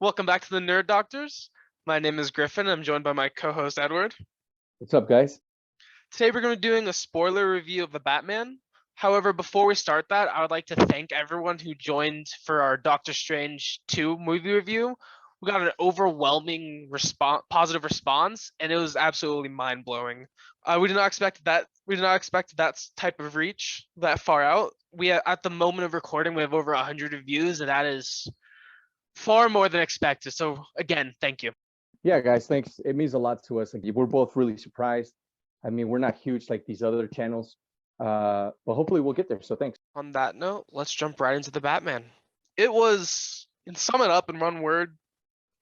Welcome back to the Nerd Doctors. My name is Griffin. I'm joined by my co-host Edward. What's up, guys? Today we're going to be doing a spoiler review of The Batman. However, before we start that, I would like to thank everyone who joined for our Doctor Strange 2 movie review. We got an overwhelming positive response, and it was absolutely mind-blowing. We did not expect that. We did not expect that type of reach that far out. At the moment of recording, we have over 100 reviews, and that is far more than expected. So again, thank you. Yeah, guys, thanks. It means a lot to us. Like, we're both really surprised. I mean, we're not huge like these other channels, but hopefully we'll get there. So thanks. On that note, let's jump right into the Batman. It was, and sum it up in one word,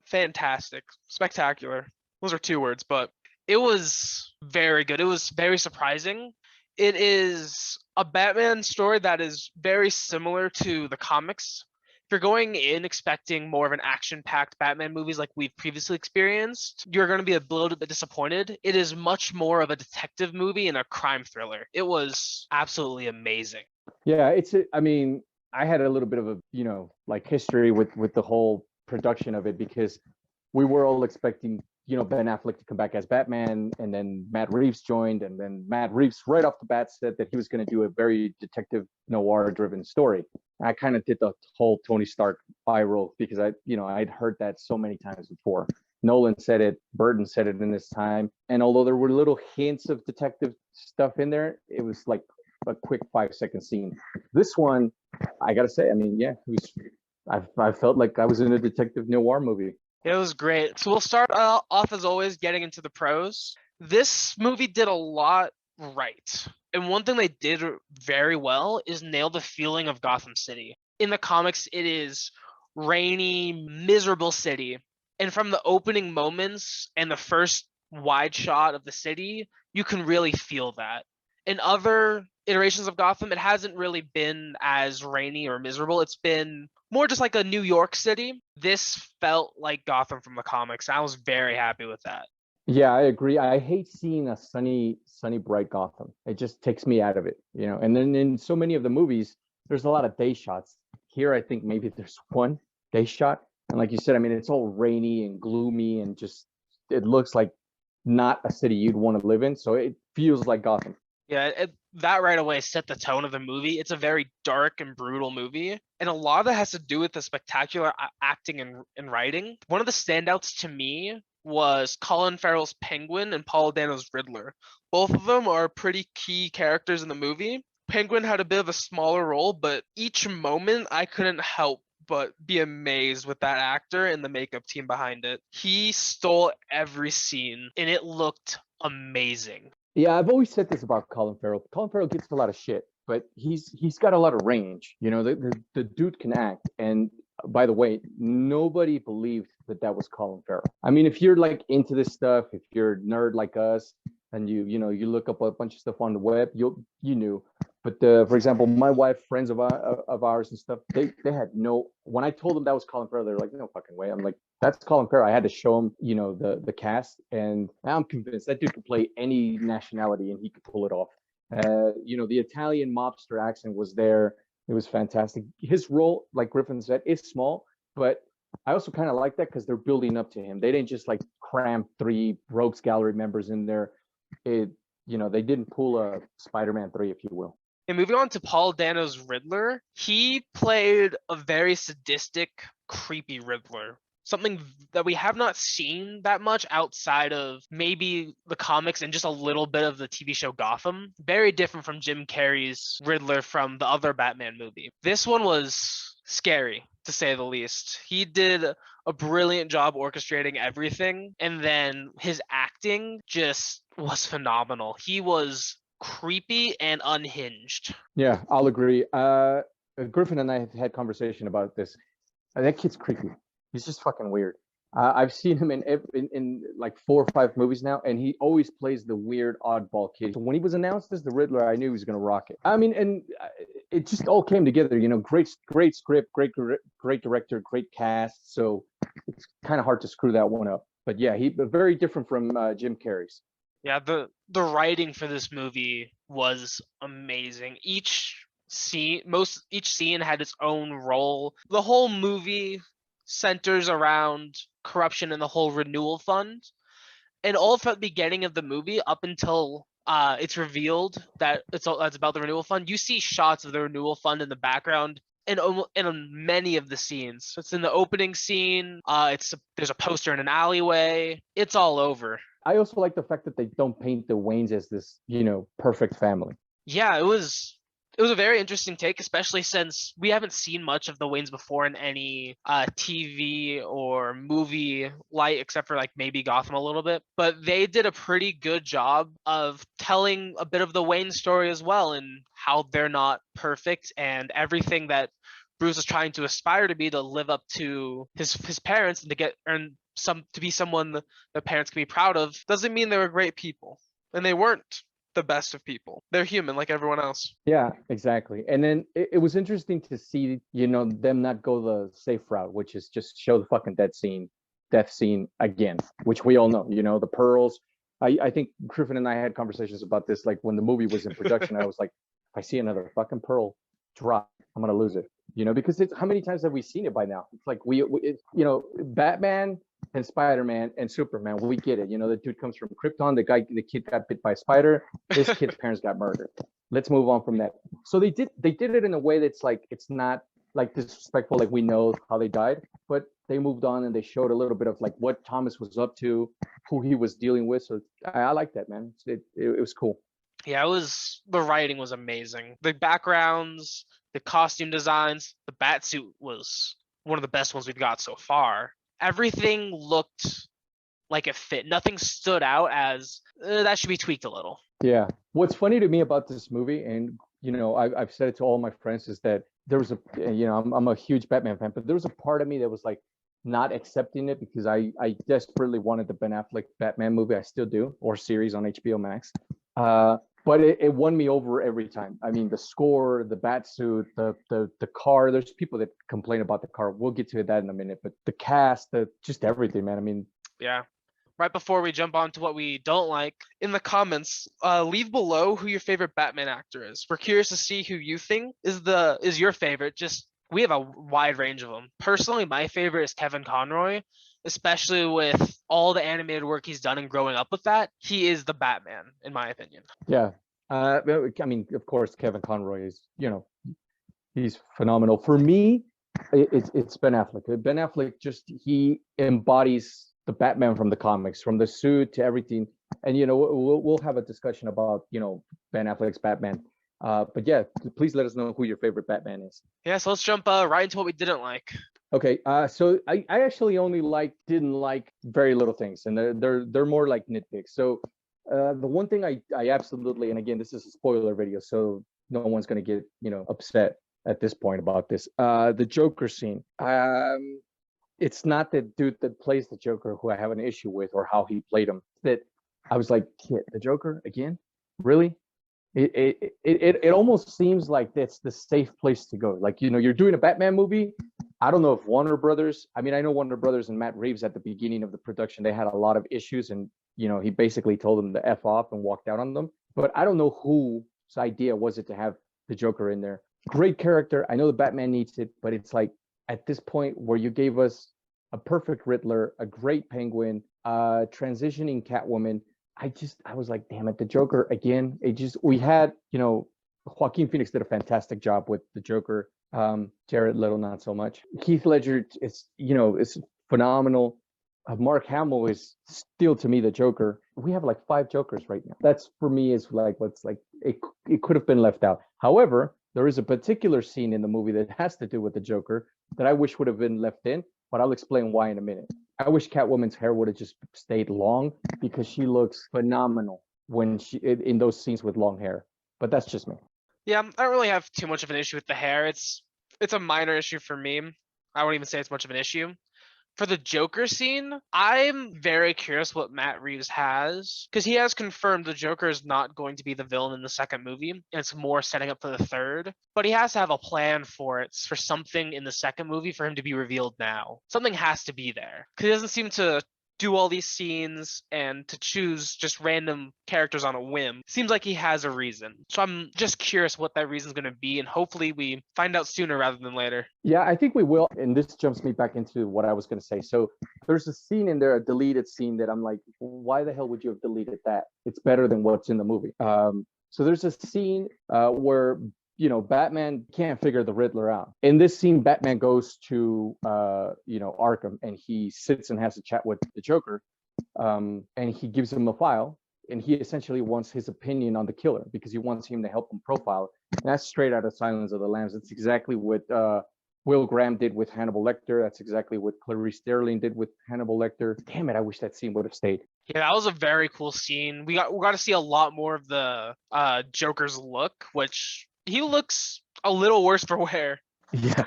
fantastic, spectacular. Those are two words, but it was very good. It was very surprising. It is a Batman story that is very similar to the comics. If you're going in expecting more of an action-packed Batman movies like we've previously experienced, you're going to be a little bit disappointed. It is much more of a detective movie and a crime thriller. It was absolutely amazing. Yeah, I mean, I had a little bit of a, like history with the whole production of it because we were all expecting, Ben Affleck to come back as Batman, and then Matt Reeves joined, and then Matt Reeves right off the bat said that he was going to do a very detective noir-driven story. I kind of did the whole Tony Stark eye roll because I'd heard that so many times before. Nolan said it, Burton said it in this time, and although there were little hints of detective stuff in there, it was like a quick 5-second scene. This one, I gotta say, I mean, yeah, I felt like I was in a detective noir movie. It was great. So we'll start off as always getting into the pros. This movie did a lot right. And one thing they did very well is nail the feeling of Gotham City. In the comics, it is rainy, miserable city. And from the opening moments and the first wide shot of the city, you can really feel that. In other iterations of Gotham, it hasn't really been as rainy or miserable. It's been more just like a New York City. This felt like Gotham from the comics. I was very happy with that. Yeah, I agree. I hate seeing a sunny, bright Gotham. It just takes me out of it, And then in so many of the movies, there's a lot of day shots. Here, I think maybe there's one day shot. And like you said, I mean, it's all rainy and gloomy and just, it looks like not a city you'd want to live in. So it feels like Gotham. Yeah, that right away set the tone of the movie. It's a very dark and brutal movie, and a lot of that has to do with the spectacular acting and writing. One of the standouts to me was Colin Farrell's Penguin and Paul Dano's Riddler. Both of them are pretty key characters in the movie. Penguin had a bit of a smaller role, but each moment I couldn't help but be amazed with that actor and the makeup team behind it. He stole every scene, and it looked amazing. Yeah, I've always said this about Colin Farrell. Colin Farrell gets a lot of shit, but he's got a lot of range. The dude can act. And by the way, nobody believed that was Colin Farrell. I mean, if you're like into this stuff, if you're a nerd like us, and you look up a bunch of stuff on the web, you knew. But for example, my wife, friends of ours and stuff, they had no. When I told them that was Colin Farrell, they're like, no fucking way. I'm like, that's Colin Farrell. I had to show him, the cast, and I'm convinced that dude could play any nationality and he could pull it off. The Italian mobster accent was there. It was fantastic. His role, like Griffin said, is small, but I also kind of like that because they're building up to him. They didn't just like cram 3 Rogues Gallery members in there. They didn't pull a Spider-Man 3, if you will. And moving on to Paul Dano's Riddler, he played a very sadistic, creepy Riddler. Something that we have not seen that much outside of maybe the comics and just a little bit of the TV show Gotham. Very different from Jim Carrey's Riddler from the other Batman movie. This one was scary, to say the least. He did a brilliant job orchestrating everything, and then his acting just was phenomenal. He was creepy and unhinged. Yeah, I'll agree. Griffin and I have had conversation about this. That kid's creepy. He's just fucking weird. I've seen him in like 4 or 5 movies now, and he always plays the weird oddball kid. So when he was announced as the Riddler, I knew he was gonna rock it. I mean, and it just all came together. Great script, great director, great cast. So it's kind of hard to screw that one up. But yeah, very different from Jim Carrey's. Yeah, the writing for this movie was amazing. Each scene had its own role. The whole movie centers around corruption and the whole renewal fund. And all from the beginning of the movie up until it's revealed that that's about the renewal fund, you see shots of the renewal fund in the background in many of the scenes. It's in the opening scene. There's a poster in an alleyway. It's all over. I also like the fact that they don't paint the Waynes as this, perfect family. Yeah, it was a very interesting take, especially since we haven't seen much of the Waynes before in any TV or movie light, except for like maybe Gotham a little bit. But they did a pretty good job of telling a bit of the Wayne story as well, and how they're not perfect, and everything that Bruce is trying to aspire to be, to live up to his parents, and to be someone the parents can be proud of, doesn't mean they were great people, and they weren't the best of people. They're human like everyone else. Yeah, exactly. And then it was interesting to see, them not go the safe route, which is just show the fucking death scene again, which we all know, the pearls. I think Griffin and I had conversations about this, like when the movie was in production. I was like, if I see another fucking pearl drop, I'm gonna lose it, because how many times have we seen it by now? It's like Batman and Spider-Man and Superman, we get it. The dude comes from Krypton. The kid got bit by a spider. This kid's parents got murdered. Let's move on from that. So they did it in a way that's like, it's not like disrespectful, like we know how they died, but they moved on and they showed a little bit of like what Thomas was up to, who he was dealing with. So I like that, man. It was cool. Yeah, the writing was amazing. The backgrounds, the costume designs, the bat suit was one of the best ones we've got so far. Everything looked like it fit. Nothing stood out as that should be tweaked a little. Yeah. What's funny to me about this movie, and I've said it to all my friends, is that there was I'm a huge Batman fan, but there was a part of me that was like not accepting it, because I desperately wanted the Ben Affleck Batman movie. I still do, or series on HBO Max. But it won me over every time. I mean, the score, the bat suit, the car. There's people that complain about the car. We'll get to that in a minute. But the cast, just everything, man. I mean, yeah. Right before we jump on to what we don't like, in the comments, leave below who your favorite Batman actor is. We're curious to see who you think is your favorite. Just, we have a wide range of them. Personally, my favorite is Kevin Conroy, especially with all the animated work he's done and growing up with that. He is the Batman, in my opinion. Yeah. I mean, of course, Kevin Conroy is, he's phenomenal. For me, it's Ben Affleck. Ben Affleck, he embodies the Batman from the comics, from the suit to everything. And, we'll have a discussion about, Ben Affleck's Batman. But yeah, please let us know who your favorite Batman is. Yeah, so let's jump right into what we didn't like. Okay, so I actually only didn't like very little things, and they're more like nitpicks. So the one thing I absolutely, and again, this is a spoiler video, so no one's gonna get upset at this point about this. The Joker scene. It's not the dude that plays the Joker who I have an issue with, or how he played him. That I was like, the Joker again? Really? It almost seems like that's the safe place to go. Like, you're doing a Batman movie. I don't know if Warner Brothers, I mean, I know Warner Brothers and Matt Reeves at the beginning of the production, they had a lot of issues, and, he basically told them to F off and walked out on them. But I don't know whose idea was it to have the Joker in there. Great character. I know the Batman needs it, but it's like, at this point where you gave us a perfect Riddler, a great Penguin, transitioning Catwoman, I was like, damn it, the Joker again. We had, Joaquin Phoenix did a fantastic job with the Joker. Jared Leto, not so much. Heath Ledger is phenomenal. Mark Hamill is still, to me, the Joker. We have like 5 Jokers right now. That's, for me, is like what's like it could have been left out. However, there is a particular scene in the movie that has to do with the Joker that I wish would have been left in, but I'll explain why in a minute. I wish Catwoman's hair would have just stayed long, because she looks phenomenal when in those scenes with long hair. But that's just me. Yeah, I don't really have too much of an issue with the hair. It's a minor issue for me. I won't even say it's much of an issue. For the Joker scene, I'm very curious what Matt Reeves has, because he has confirmed the Joker is not going to be the villain in the second movie, and it's more setting up for the third. But he has to have a plan for it, for something in the second movie for him to be revealed now. Something has to be there, because he doesn't seem to do all these scenes and to choose just random characters on a whim. Seems like he has a reason. So I'm just curious what that reason is going to be, and hopefully we find out sooner rather than later. Yeah, I think we will. And this jumps me back into what I was going to say. So there's a scene in there, a deleted scene that I'm like, why the hell would you have deleted that? It's better than what's in the movie. So there's a scene where Batman can't figure the Riddler out. In this scene, Batman goes to Arkham, and he sits and has a chat with the Joker, and he gives him a file, and he essentially wants his opinion on the killer because he wants him to help him profile. And that's straight out of Silence of the Lambs. That's exactly what Will Graham did with Hannibal Lecter. That's exactly what Clarice Sterling did with Hannibal Lecter. Damn it, I wish that scene would have stayed. Yeah, that was a very cool scene. We got to see a lot more of the Joker's look, which he looks a little worse for wear. Yeah.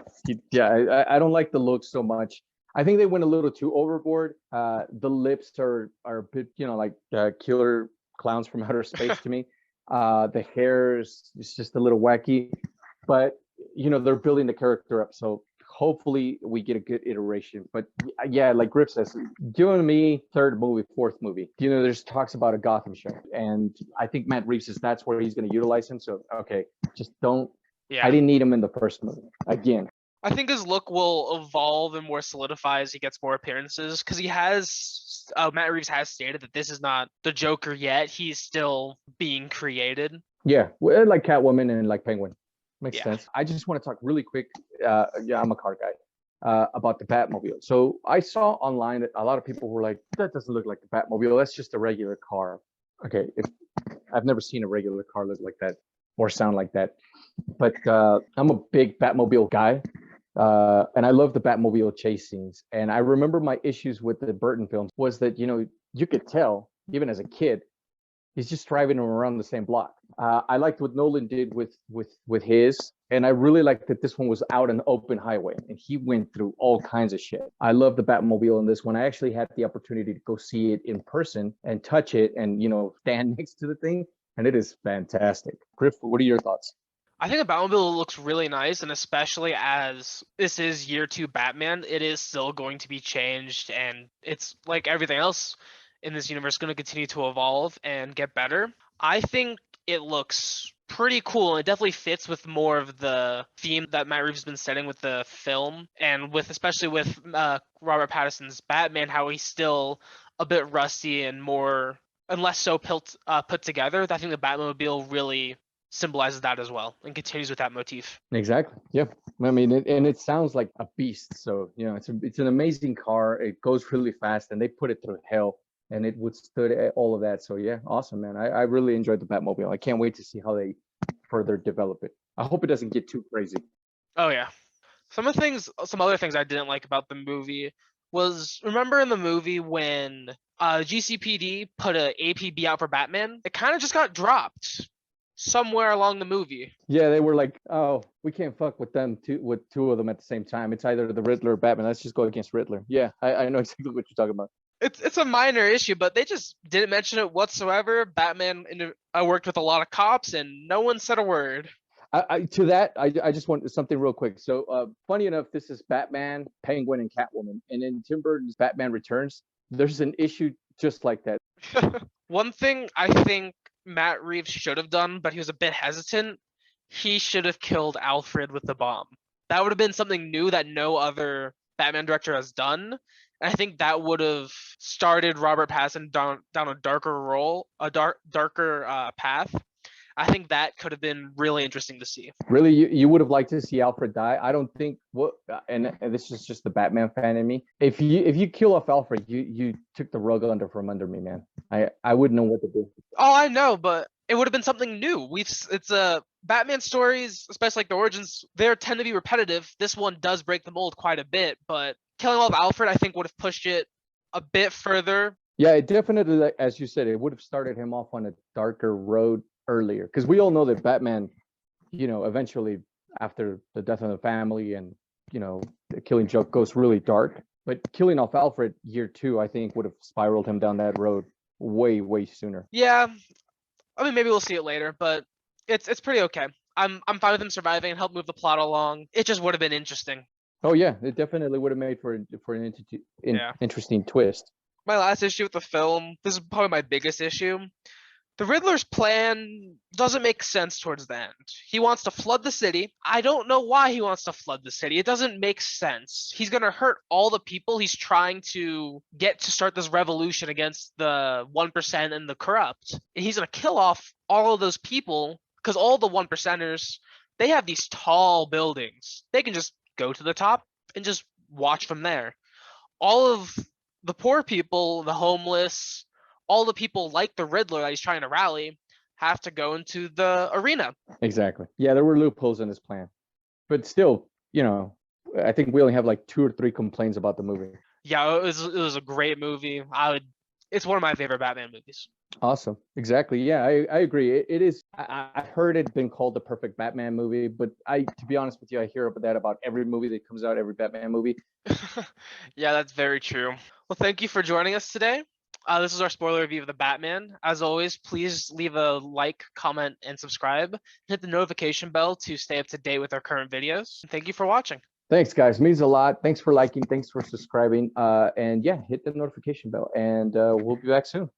I don't like the look so much. I think they went a little too overboard. The lips are a bit, like killer clowns from outer space to me. The hair is just a little wacky, but they're building the character up, so hopefully we get a good iteration. But yeah, like Griff says, giving me third movie, fourth movie, there's talks about a Gotham show, and I think Matt Reeves says that's where he's going to utilize him. So okay, just don't. Yeah. I didn't need him in the first movie again. I think his look will evolve and more solidify as he gets more appearances, because Matt Reeves has stated that this is not the Joker yet. He's still being created. Yeah, like Catwoman and like Penguin. Makes sense. I just want to talk really quick. I'm a car guy. About the Batmobile. So I saw online that a lot of people were like, that doesn't look like the Batmobile. That's just a regular car. Okay, I've never seen a regular car look like that or sound like that. But I'm a big Batmobile guy. And I love the Batmobile chase scenes. And I remember my issues with the Burton films was that, you could tell, even as a kid, he's just driving around the same block. I liked what Nolan did with his, and I really liked that this one was out an open highway, and he went through all kinds of shit. I love the Batmobile in this one. I actually had the opportunity to go see it in person and touch it and, stand next to the thing, and it is fantastic. Griff, what are your thoughts? I think the Batmobile looks really nice, and especially as this is year 2 Batman, it is still going to be changed, and it's like everything else in this universe going to continue to evolve and get better. I think it looks pretty cool. It definitely fits with more of the theme that Matt Reeves has been setting with the film, and especially with Robert Pattison's Batman, how he's still a bit rusty and less so put together. I think the Batmobile really symbolizes that as well and continues with that motif. Exactly. Yeah. I mean, it sounds like a beast. So, it's an amazing car. It goes really fast, and they put it through hell, and it withstood all of that. So yeah, awesome, man. I really enjoyed the Batmobile. I can't wait to see how they further develop it. I hope it doesn't get too crazy. Oh yeah. Some other things I didn't like about the movie was, remember in the movie when GCPD put a APB out for Batman? It kind of just got dropped somewhere along the movie. Yeah, they were like, oh, we can't fuck with two of them at the same time. It's either the Riddler or Batman. Let's just go against Riddler. Yeah, I know exactly what you're talking about. It's a minor issue, but they just didn't mention it whatsoever. Batman worked with a lot of cops, and no one said a word. I just want something real quick. So funny enough, this is Batman, Penguin, and Catwoman. And in Tim Burton's Batman Returns, there's an issue just like that. One thing I think Matt Reeves should have done, but he was a bit hesitant, he should have killed Alfred with the bomb. That would have been something new that no other Batman director has done. And I think that would have started Robert Pattison down a darker path. I think that could have been really interesting to see. Really, you would have liked to see Alfred die? I don't think and this is just the Batman fan in me. If you kill off Alfred, you took the rug from under me, man. I wouldn't know what to do. Oh, I know, but it would have been something new. It's Batman stories, especially like the origins, they tend to be repetitive. This one does break the mold quite a bit, but killing off Alfred, I think, would have pushed it a bit further. Yeah, it definitely, as you said, it would have started him off on a darker road earlier, because we all know that Batman, eventually after the death of the family and the Killing Joke goes really dark. But killing off Alfred year 2, I think, would have spiraled him down that road way sooner. Yeah, I mean, maybe we'll see it later, but it's pretty okay. I'm fine with him surviving and help move the plot along. It just would have been interesting. Oh yeah, it definitely would have made for an interesting twist. My last issue with the film, this is probably my biggest issue. The Riddler's plan doesn't make sense towards the end. He wants to flood the city. I don't know why he wants to flood the city. It doesn't make sense. He's going to hurt all the people he's trying to get to start this revolution against the 1% and the corrupt. And he's going to kill off all of those people because all the 1%ers, they have these tall buildings. They can just go to the top and just watch from there. All of the poor people, the homeless, all the people like the Riddler that he's trying to rally have to go into the arena. Exactly. Yeah, there were loopholes in this plan, but still, I think we only have like 2 or 3 complaints about the movie. Yeah, it was a great movie. It's one of my favorite Batman movies. Awesome. Exactly. Yeah, I agree. It is. I heard it been called the perfect Batman movie, but to be honest with you, I hear that about every movie that comes out, every Batman movie. Yeah, that's very true. Well, thank you for joining us today. This is our spoiler review of the Batman. As always, please leave a like, comment, and subscribe. Hit the notification bell to stay up to date with our current videos. Thank you for watching. Thanks, guys. Means a lot. Thanks for liking. Thanks for subscribing. And yeah, hit the notification bell. And we'll be back soon.